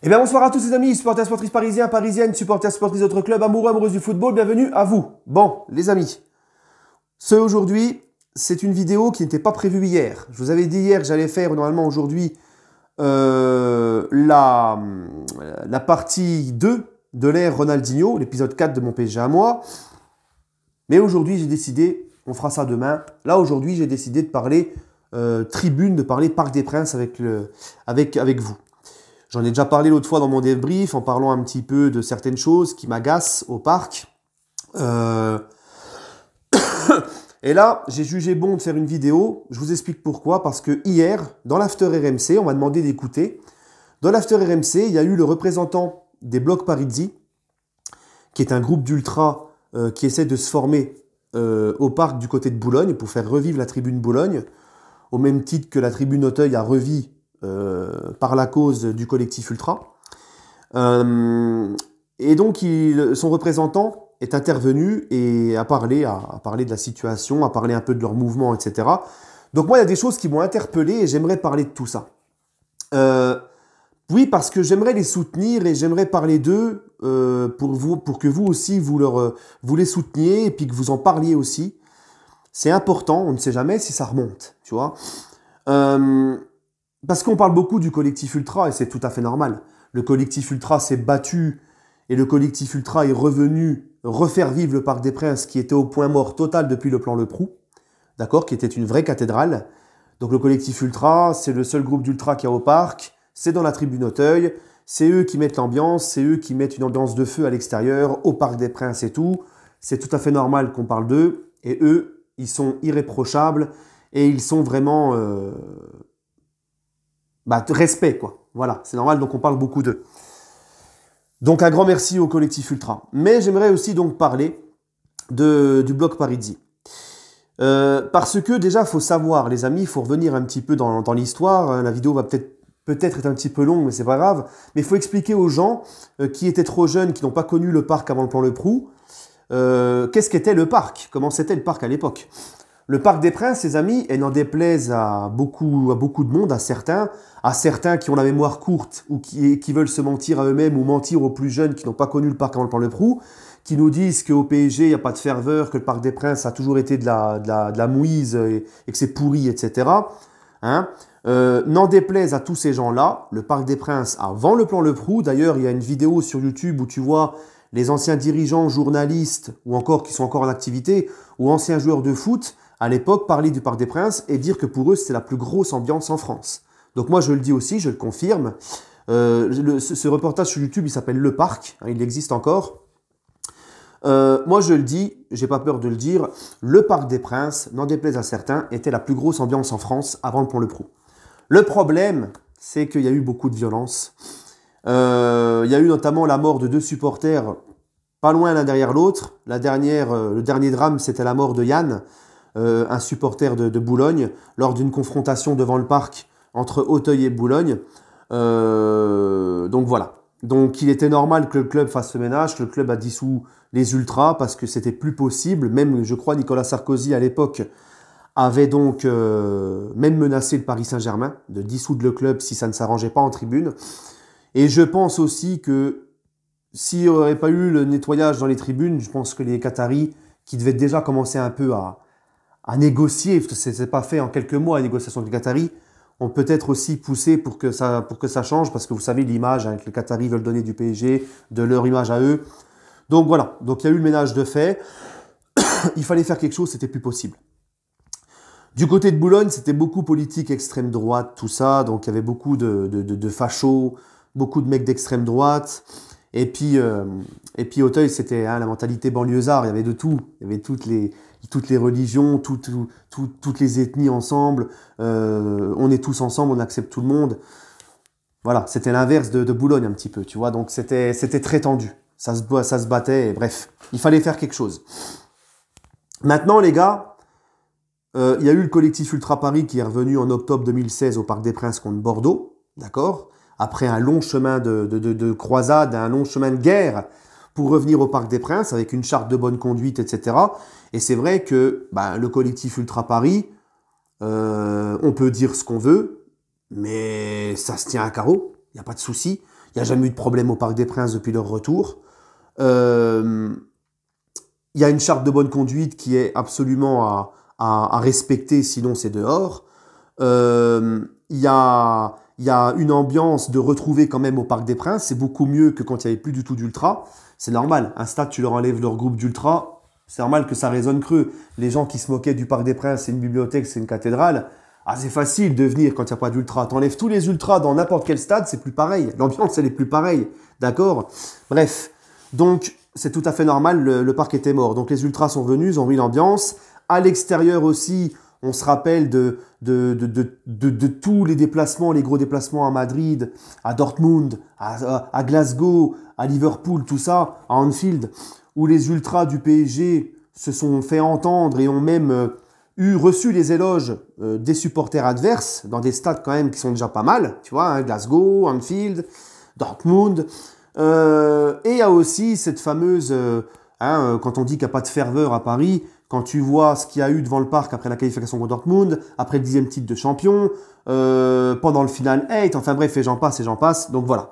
Eh bien bonsoir à tous les amis, supporters sportifs parisiens, parisiennes, supporters sportifs d'autres clubs, amoureux, amoureuses du football, bienvenue à vous. Bon, les amis, aujourd'hui, c'est une vidéo qui n'était pas prévue hier. Je vous avais dit hier que j'allais faire normalement aujourd'hui la partie 2 de l'ère Ronaldinho, l'épisode 4 de mon PSG à moi. Mais aujourd'hui, j'ai décidé, on fera ça demain. Là, aujourd'hui, j'ai décidé de parler tribune, de parler Parc des Princes avec vous. J'en ai déjà parlé l'autre fois dans mon débrief en parlant un petit peu de certaines choses qui m'agacent au parc. Et là, j'ai jugé bon de faire une vidéo. Je vous explique pourquoi. Parce que hier, dans l'After RMC, on m'a demandé d'écouter. Dans l'After RMC, il y a eu le représentant des Blocs Parisi, qui est un groupe d'ultra qui essaie de se former au parc du côté de Boulogne pour faire revivre la tribune Boulogne, au même titre que la tribune Auteuil a revu par la cause du collectif Ultra. Et donc, son représentant est intervenu et a parlé de la situation, a parlé un peu de leur mouvement, etc. Donc moi, il y a des choses qui m'ont interpellé et j'aimerais parler de tout ça. Oui, parce que j'aimerais les soutenir et j'aimerais parler d'eux pour que vous aussi, vous les souteniez et puis que vous en parliez aussi. C'est important, on ne sait jamais si ça remonte, tu vois. Parce qu'on parle beaucoup du collectif Ultra et c'est tout à fait normal. Le collectif Ultra s'est battu et le collectif Ultra est revenu refaire vivre le Parc des Princes qui était au point mort total depuis le plan Le Prou, d'accord, qui était une vraie cathédrale. Donc le collectif Ultra, c'est le seul groupe d'Ultra qu'il y a au parc, c'est dans la tribune Auteuil, c'est eux qui mettent l'ambiance, c'est eux qui mettent une ambiance de feu à l'extérieur, au Parc des Princes et tout. C'est tout à fait normal qu'on parle d'eux et eux, ils sont irréprochables et ils sont vraiment... respect, quoi. Voilà, c'est normal, donc on parle beaucoup d'eux. Donc un grand merci au collectif Ultra. Mais j'aimerais aussi donc parler du Bloc Parisi. Parce que déjà, il faut savoir, les amis, il faut revenir un petit peu dans l'histoire. La vidéo va peut-être être un petit peu longue, mais c'est pas grave. Mais il faut expliquer aux gens qui étaient trop jeunes, qui n'ont pas connu le parc avant le plan Le Prou, qu'est-ce qu'était le parc, comment c'était le parc à l'époque. Le Parc des Princes, les amis, et n'en déplaise à beaucoup de monde, à certains qui ont la mémoire courte ou qui veulent se mentir à eux-mêmes ou mentir aux plus jeunes qui n'ont pas connu le parc avant le plan Le Prou, qui nous disent qu'au PSG, il n'y a pas de ferveur, que le Parc des Princes a toujours été de la mouise et que c'est pourri, etc. Hein, n'en déplaise à tous ces gens-là, le Parc des Princes avant le plan Le Prou, d'ailleurs, il y a une vidéo sur YouTube où tu vois les anciens dirigeants, journalistes, ou encore qui sont encore en activité, ou anciens joueurs de foot, à l'époque, parler du Parc des Princes et dire que pour eux, c'était la plus grosse ambiance en France. Donc moi, je le dis aussi, je le confirme. Ce reportage sur YouTube, il s'appelle Le Parc, hein, il existe encore. Moi, je le dis, j'ai pas peur de le dire, le Parc des Princes, n'en déplaise à certains, était la plus grosse ambiance en France avant le plan Le Prou. Le problème, c'est qu'il y a eu beaucoup de violence. Il y a eu notamment la mort de 2 supporters, pas loin l'un derrière l'autre. Le dernier drame, c'était la mort de Yann, un supporter de Boulogne, lors d'une confrontation devant le parc entre Auteuil et Boulogne. Donc voilà. Donc il était normal que le club fasse le ménage, que le club a dissous les ultras parce que c'était plus possible. Même, je crois, Nicolas Sarkozy à l'époque avait donc même menacé le Paris Saint-Germain de dissoudre le club si ça ne s'arrangeait pas en tribune. Et je pense aussi que s'il n'y aurait pas eu le nettoyage dans les tribunes, je pense que les Qataris, qui devaient déjà commencer un peu à négocier, parce que ce n'est pas fait en quelques mois la négociation du Qatari, ont peut-être aussi poussé pour que ça change, parce que vous savez l'image hein, que les Qataris veulent donner du PSG, de leur image à eux. Donc voilà, donc il y a eu le ménage de fait, il fallait faire quelque chose, c'était plus possible. Du côté de Boulogne, c'était beaucoup politique, extrême droite, tout ça, donc il y avait beaucoup de fachos, beaucoup de mecs d'extrême droite. Et puis Auteuil, c'était hein, la mentalité banlieusard, il y avait de tout, il y avait toutes les religions, toutes les ethnies ensemble, on est tous ensemble, on accepte tout le monde. Voilà, c'était l'inverse de Boulogne un petit peu, tu vois, donc c'était très tendu, ça se battait, et bref, il fallait faire quelque chose. Maintenant les gars, il y a eu le collectif Ultra Paris qui est revenu en octobre 2016 au Parc des Princes contre Bordeaux, d'accord ? Après un long chemin de croisade, un long chemin de guerre pour revenir au Parc des Princes avec une charte de bonne conduite, etc. Et c'est vrai que le collectif Ultra Paris, on peut dire ce qu'on veut, mais ça se tient à carreau. il n'y a pas de souci. Il n'y a jamais eu de problème au Parc des Princes depuis leur retour. Il y a une charte de bonne conduite qui est absolument à respecter, sinon c'est dehors. Il y a une ambiance de retrouver quand même au Parc des Princes. C'est beaucoup mieux que quand il n'y avait plus du tout d'ultra. C'est normal. Un stade, tu leur enlèves leur groupe d'ultra. C'est normal que ça résonne creux. Les gens qui se moquaient du Parc des Princes, c'est une bibliothèque, c'est une cathédrale. Ah, c'est facile de venir quand il n'y a pas d'ultra. T'enlèves tous les ultras dans n'importe quel stade, c'est plus pareil. L'ambiance, elle est plus pareille. D'accord? Bref. Donc, c'est tout à fait normal. Le parc était mort. Donc, les ultras sont venus, ils ont mis l'ambiance. À l'extérieur aussi, on se rappelle de tous les déplacements, les gros déplacements à Madrid, à Dortmund, à Glasgow, à Liverpool, tout ça, à Anfield, où les ultras du PSG se sont fait entendre et ont même reçu les éloges des supporters adverses dans des stades quand même qui sont déjà pas mal, tu vois, hein, Glasgow, Anfield, Dortmund. Et il y a aussi cette fameuse, quand on dit qu'il n'y a pas de ferveur à Paris, quand tu vois ce qu'il y a eu devant le parc après la qualification contre Dortmund, après le 10e titre de champion, pendant le final 8, enfin bref, et j'en passe et j'en passe, donc voilà.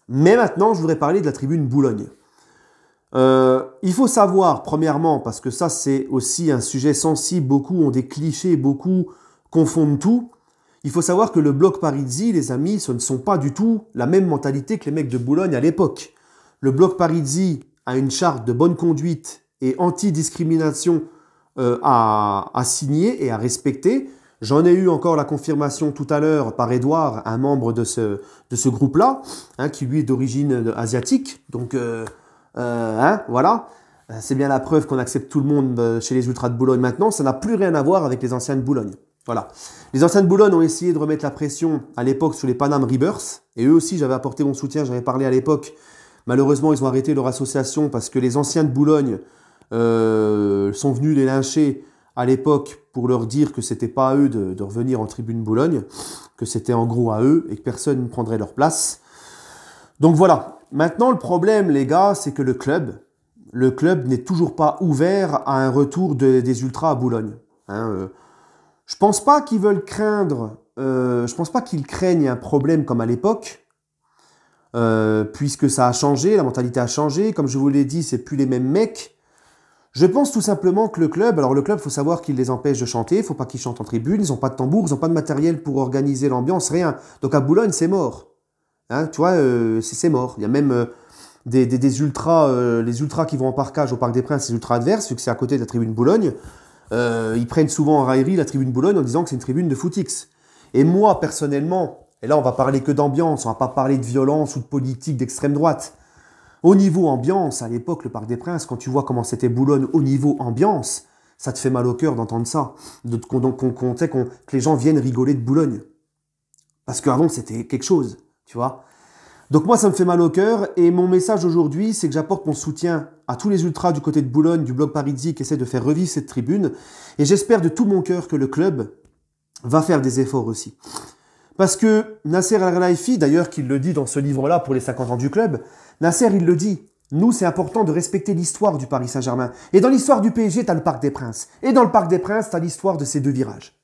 Mais maintenant, je voudrais parler de la tribune Boulogne. Il faut savoir, premièrement, parce que ça c'est aussi un sujet sensible, beaucoup ont des clichés, beaucoup confondent tout. Il faut savoir que le bloc Parisi, les amis, ce ne sont pas du tout la même mentalité que les mecs de Boulogne à l'époque. Le bloc Parisi a une charte de bonne conduite et anti-discrimination à signer et à respecter. J'en ai eu encore la confirmation tout à l'heure par Edouard, un membre de ce groupe-là, qui lui est d'origine asiatique. Donc, voilà. C'est bien la preuve qu'on accepte tout le monde chez les Ultras de Boulogne maintenant. Ça n'a plus rien à voir avec les anciens de Boulogne. Voilà. Les anciens de Boulogne ont essayé de remettre la pression à l'époque sur les Panam Rebirths. Et eux aussi, j'avais apporté mon soutien, j'avais parlé à l'époque. Malheureusement, ils ont arrêté leur association parce que les anciens de Boulogne sont venus les lyncher à l'époque pour leur dire que c'était pas à eux de revenir en tribune Boulogne, que c'était en gros à eux et que personne ne prendrait leur place. Donc voilà. Maintenant, le problème, les gars, c'est que le club n'est toujours pas ouvert à un retour des Ultras à Boulogne. Je pense pas qu'ils veulent craindre, je pense pas qu'ils craignent un problème comme à l'époque, puisque ça a changé, la mentalité a changé. Comme je vous l'ai dit, c'est plus les mêmes mecs. Je pense tout simplement que le club, faut savoir qu'il les empêche de chanter, il faut pas qu'ils chantent en tribune, ils n'ont pas de tambour, ils n'ont pas de matériel pour organiser l'ambiance, rien. Donc à Boulogne, c'est mort. Tu vois, c'est mort. Il y a même des ultras, les ultras qui vont en parkage au Parc des Princes, les ultras adverses, vu que c'est à côté de la tribune Boulogne. Ils prennent souvent en raillerie la tribune Boulogne en disant que c'est une tribune de footix. Et moi, personnellement, et là on va parler que d'ambiance, on va pas parler de violence ou de politique d'extrême droite. Au niveau ambiance, à l'époque, le Parc des Princes, quand tu vois comment c'était Boulogne au niveau ambiance, ça te fait mal au cœur d'entendre ça. Que les gens viennent rigoler de Boulogne. Parce qu'avant, c'était quelque chose, tu vois. Donc moi, ça me fait mal au cœur. Et mon message aujourd'hui, c'est que j'apporte mon soutien à tous les ultras du côté de Boulogne, du bloc Parisi, qui essaient de faire revivre cette tribune. Et j'espère de tout mon cœur que le club va faire des efforts aussi. Parce que Nasser Al-Khelaifi, d'ailleurs, qui le dit dans ce livre-là pour les 50 ans du club, Nasser, il le dit, nous, c'est important de respecter l'histoire du Paris Saint-Germain. Et dans l'histoire du PSG, tu as le Parc des Princes. Et dans le Parc des Princes, tu as l'histoire de ces deux virages.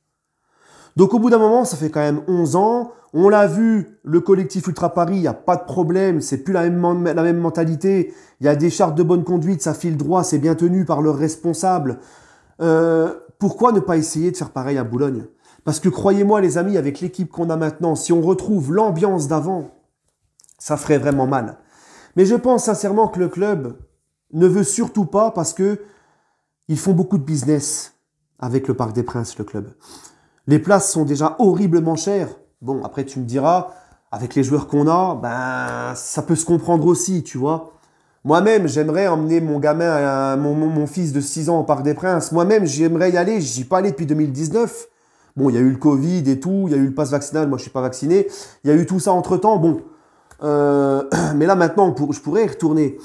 Donc au bout d'un moment, ça fait quand même 11 ans. On l'a vu, le collectif Ultra Paris, il n'y a pas de problème, c'est plus la même mentalité. Il y a des chartes de bonne conduite, ça file droit, c'est bien tenu par leurs responsables. Pourquoi ne pas essayer de faire pareil à Boulogne? Parce que croyez-moi les amis, avec l'équipe qu'on a maintenant, si on retrouve l'ambiance d'avant, ça ferait vraiment mal. Mais je pense sincèrement que le club ne veut surtout pas parce que ils font beaucoup de business avec le Parc des Princes, le club. Les places sont déjà horriblement chères. Bon, après tu me diras, avec les joueurs qu'on a, ben ça peut se comprendre aussi, tu vois. Moi-même, j'aimerais emmener mon gamin, mon fils de 6 ans au Parc des Princes. Moi-même, j'aimerais y aller, j'y suis pas allé depuis 2019. Bon, il y a eu le Covid et tout, il y a eu le pass vaccinal, moi je suis pas vacciné. Il y a eu tout ça entre-temps, bon. Mais là maintenant, je pourrais y retourner.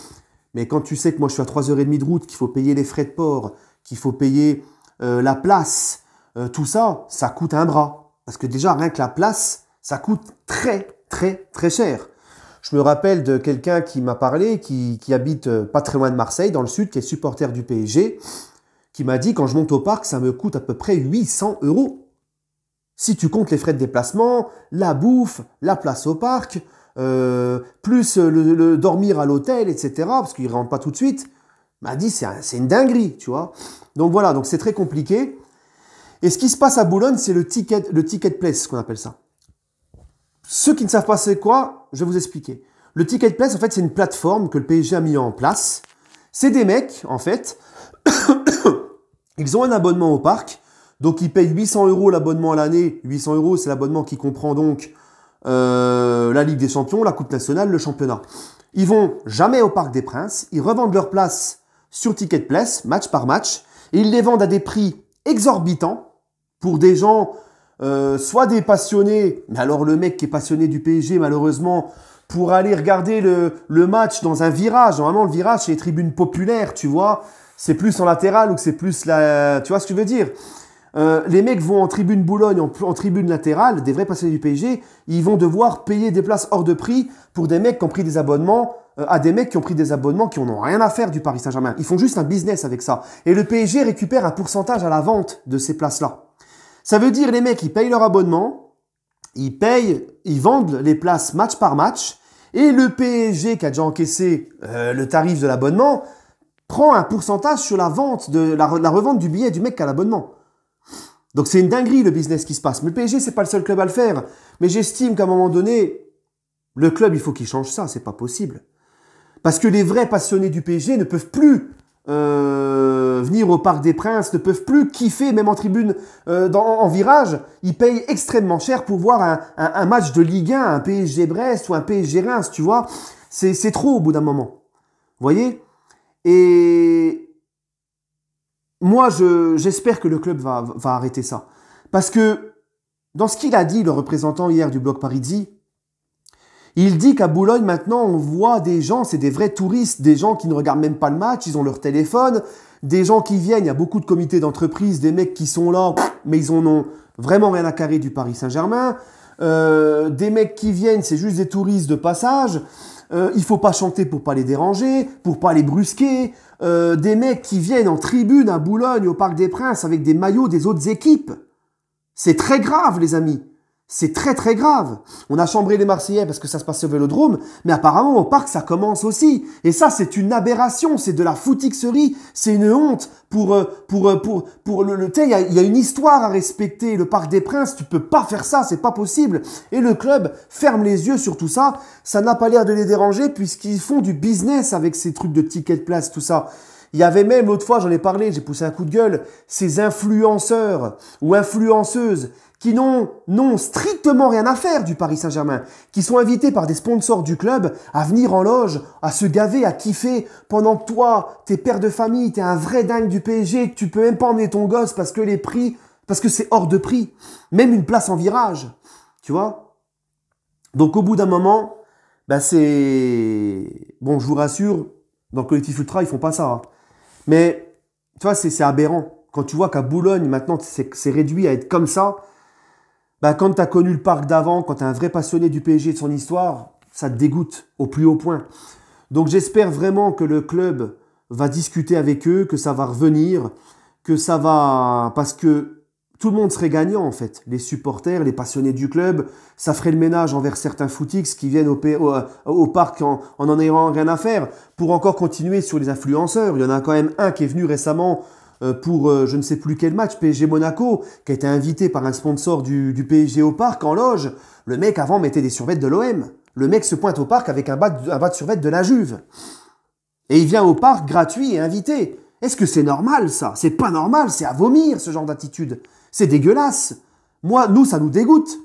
Mais quand tu sais que moi je suis à 3h30 de route, qu'il faut payer les frais de port, qu'il faut payer la place, tout ça, ça coûte un bras. Parce que déjà, rien que la place, ça coûte très, très, très cher. Je me rappelle de quelqu'un qui m'a parlé, qui habite pas très loin de Marseille, dans le sud, qui est supporter du PSG, qui m'a dit, quand je monte au parc, ça me coûte à peu près 800 €. Si tu comptes les frais de déplacement, la bouffe, la place au parc, plus le dormir à l'hôtel, etc., parce qu'il ne rentre pas tout de suite, m'a dit c'est une dinguerie, tu vois. Donc voilà, donc c'est très compliqué. Et ce qui se passe à Boulogne, c'est le ticket place, qu'on appelle ça. Ceux qui ne savent pas c'est quoi, je vais vous expliquer. Le ticket place, en fait, c'est une plateforme que le PSG a mis en place. C'est des mecs, en fait, ils ont un abonnement au parc, donc ils payent 800 € l'abonnement à l'année. 800 €, c'est l'abonnement qui comprend donc la Ligue des Champions, la Coupe nationale, le championnat. Ils vont jamais au Parc des Princes, ils revendent leurs places sur Ticket Place, match par match, et ils les vendent à des prix exorbitants pour des gens, soit des passionnés, mais alors le mec qui est passionné du PSG, malheureusement, pour aller regarder le match dans un virage. Normalement, le virage, c'est les tribunes populaires, tu vois. C'est plus en latéral ou que c'est plus la... Tu vois ce que je veux dire? Les mecs vont en tribune Boulogne, en tribune latérale, des vrais passionnés du PSG, ils vont devoir payer des places hors de prix pour des mecs qui ont pris des abonnements, à des mecs qui ont pris des abonnements qui n'ont rien à faire du Paris Saint-Germain. Ils font juste un business avec ça. Et le PSG récupère un pourcentage à la vente de ces places-là. Ça veut dire les mecs, ils payent leur abonnement, ils vendent les places match par match, et le PSG qui a déjà encaissé le tarif de l'abonnement prend un pourcentage sur la vente de la revente du billet du mec qui a l'abonnement. Donc c'est une dinguerie le business qui se passe. Mais le PSG, c'est pas le seul club à le faire. Mais j'estime qu'à un moment donné, le club, il faut qu'il change ça. C'est pas possible. Parce que les vrais passionnés du PSG ne peuvent plus venir au Parc des Princes, ne peuvent plus kiffer, même en tribune, en virage. Ils payent extrêmement cher pour voir un match de Ligue 1, un PSG Brest ou un PSG Reims, tu vois. C'est trop au bout d'un moment. Vous voyez? Et moi, j'espère que le club va arrêter ça. Parce que, dans ce qu'il a dit, le représentant hier du Bloc Parisi, il dit qu'à Boulogne, maintenant, on voit des gens, c'est des vrais touristes, des gens qui ne regardent même pas le match, ils ont leur téléphone, des gens qui viennent, il y a beaucoup de comités d'entreprise, des mecs qui sont là, mais ils en ont vraiment rien à carrer du Paris Saint-Germain, des mecs qui viennent, c'est juste des touristes de passage, il faut pas chanter pour pas les déranger, pour pas les brusquer, des mecs qui viennent en tribune à Boulogne, au Parc des Princes, avec des maillots des autres équipes. C'est très grave, les amis. C'est très très grave. On a chambré les Marseillais parce que ça se passe au Vélodrome, mais apparemment au parc ça commence aussi. Et ça c'est une aberration, c'est de la foutixerie, c'est une honte pour le il y a une histoire à respecter. Le Parc des Princes, tu peux pas faire ça, c'est pas possible. Et le club ferme les yeux sur tout ça. Ça n'a pas l'air de les déranger puisqu'ils font du business avec ces trucs de tickets de place, tout ça. Il y avait même, l'autre fois, j'en ai parlé, j'ai poussé un coup de gueule, ces influenceurs ou influenceuses qui n'ont strictement rien à faire du Paris Saint-Germain, qui sont invités par des sponsors du club à venir en loge, à se gaver, à kiffer, pendant que toi, t'es père de famille, t'es un vrai dingue du PSG, que tu peux même pas emmener ton gosse parce que c'est hors de prix. Même une place en virage, tu vois. Donc au bout d'un moment, bon, je vous rassure, dans le collectif Ultra, ils font pas ça. Hein. Mais, tu vois, c'est aberrant. Quand tu vois qu'à Boulogne, maintenant, c'est réduit à être comme ça, quand tu as connu le parc d'avant, quand tu es un vrai passionné du PSG et de son histoire, ça te dégoûte au plus haut point. Donc j'espère vraiment que le club va discuter avec eux, que ça va revenir, que ça va... Parce que tout le monde serait gagnant en fait. Les supporters, les passionnés du club, ça ferait le ménage envers certains footix qui viennent au parc en ayant rien à faire. Pour encore continuer sur les influenceurs, il y en a quand même un qui est venu récemment pour je ne sais plus quel match, PSG Monaco, qui a été invité par un sponsor du PSG au parc en loge. Le mec avant mettait des survêtements de l'OM. Le mec se pointe au parc avec un bas de survêtement de la Juve. Et il vient au parc gratuit et invité. Est-ce que c'est normal ça? C'est pas normal, c'est à vomir ce genre d'attitude. C'est dégueulasse. Nous, ça nous dégoûte.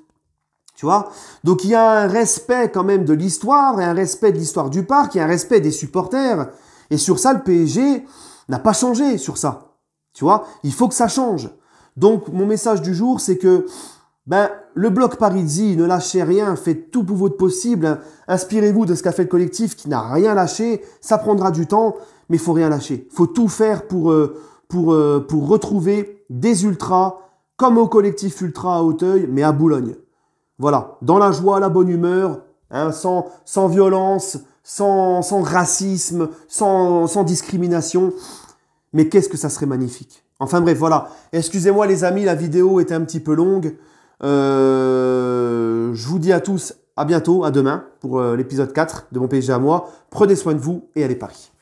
Tu vois? Donc il y a un respect quand même de l'histoire, et un respect de l'histoire du parc, et un respect des supporters. Et sur ça, le PSG n'a pas changé sur ça. Tu vois, il faut que ça change. Donc, mon message du jour, c'est que le Bloc Parisi, ne lâchez rien, faites tout pour votre possible. Inspirez-vous de ce qu'a fait le collectif qui n'a rien lâché. Ça prendra du temps, mais il faut rien lâcher. Il faut tout faire pour retrouver des ultras, comme au collectif Ultra à Auteuil, mais à Boulogne. Voilà, dans la joie, la bonne humeur, hein, sans violence, sans racisme, sans discrimination. Mais qu'est-ce que ça serait magnifique. Enfin bref, voilà. Excusez-moi les amis, la vidéo était un petit peu longue. Je vous dis à tous à bientôt, à demain pour l'épisode 4 de mon PSG à moi. Prenez soin de vous et allez Paris.